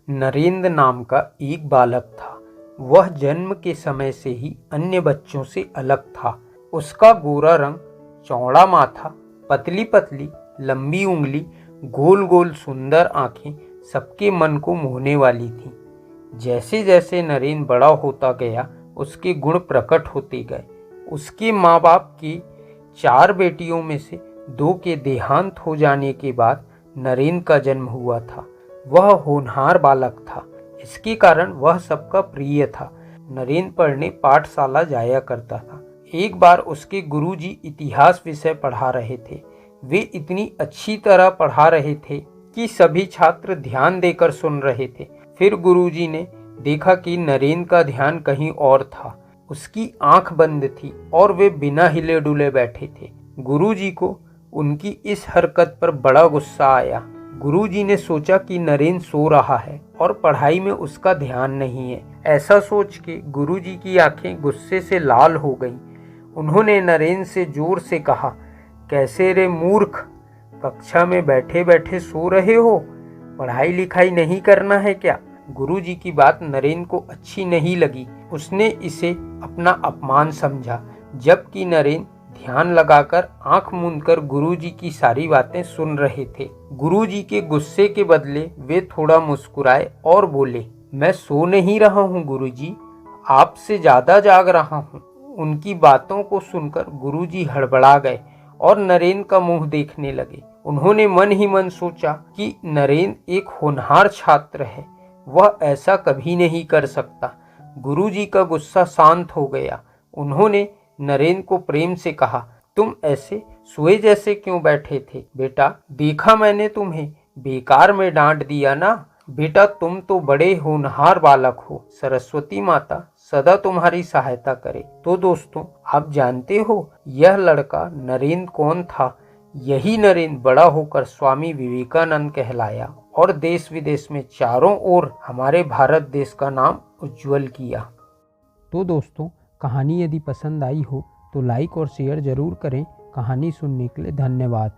नरेंद्र नाम का एक बालक था। वह जन्म के समय से ही अन्य बच्चों से अलग था। उसका गोरा रंग, चौड़ा माथा, पतली पतली लंबी उंगली, गोल गोल सुंदर आंखें सबके मन को मोहने वाली थीं। जैसे जैसे नरेंद्र बड़ा होता गया, उसके गुण प्रकट होते गए। उसके माँ बाप की 4 बेटियों में से 2 के देहांत हो जाने के बाद नरेंद्र का जन्म हुआ था। वह होनहार बालक था, इसके कारण वह सबका प्रिय था। नरेंद्र पढ़ने पाठशाला जाया करता था। एक बार उसके गुरुजी इतिहास विषय पढ़ा रहे थे। वे इतनी अच्छी तरह पढ़ा रहे थे कि सभी छात्र ध्यान देकर सुन रहे थे। फिर गुरुजी ने देखा कि नरेंद्र का ध्यान कहीं और था। उसकी आंख बंद थी और वे बिना हिले डुले बैठे थे। गुरुजी को उनकी इस हरकत पर बड़ा गुस्सा आया। गुरुजी ने सोचा कि नरेंद्र सो रहा है और पढ़ाई में उसका ध्यान नहीं है। ऐसा सोच के गुरुजी की आंखें गुस्से से लाल हो गईं। उन्होंने नरेंद्र से जोर से कहा, कैसे रे मूर्ख, कक्षा में बैठे बैठे सो रहे हो? पढ़ाई लिखाई नहीं करना है क्या? गुरुजी की बात नरेंद्र को अच्छी नहीं लगी। उसने इसे अपना अपमान समझा, जबकि नरेंद्र ध्यान लगाकर आंख मूंदकर गुरुजी की सारी बातें सुन रहे थे। गुरुजी के गुस्से के बदले वे थोड़ा मुस्कुराए और बोले, मैं सो नहीं रहा हूँ गुरुजी, आपसे ज्यादा जाग रहा हूँ। उनकी बातों को सुनकर गुरुजी हड़बड़ा गए और नरेंद्र का मुंह देखने लगे। उन्होंने मन ही मन सोचा कि नरेंद्र एक होनहार छात्र है, वह ऐसा कभी नहीं कर सकता। गुरुजी का गुस्सा शांत हो गया। उन्होंने नरेंद्र को प्रेम से कहा, तुम ऐसे सोए जैसे क्यों बैठे थे? बेटा, देखा मैंने तुम्हें, बेकार में डांट दिया ना। बेटा, तुम तो बड़े होनहार बालक हो। सरस्वती माता सदा तुम्हारी सहायता करे। तो दोस्तों, आप जानते हो यह लड़का नरेंद्र कौन था? यही नरेंद्र बड़ा होकर स्वामी विवेकानंद कहलाया और देश विदेश में चारों ओर हमारे भारत देश का नाम उज्जवल किया। तो दोस्तों, कहानी यदि पसंद आई हो तो लाइक और शेयर जरूर करें। कहानी सुनने के लिए धन्यवाद।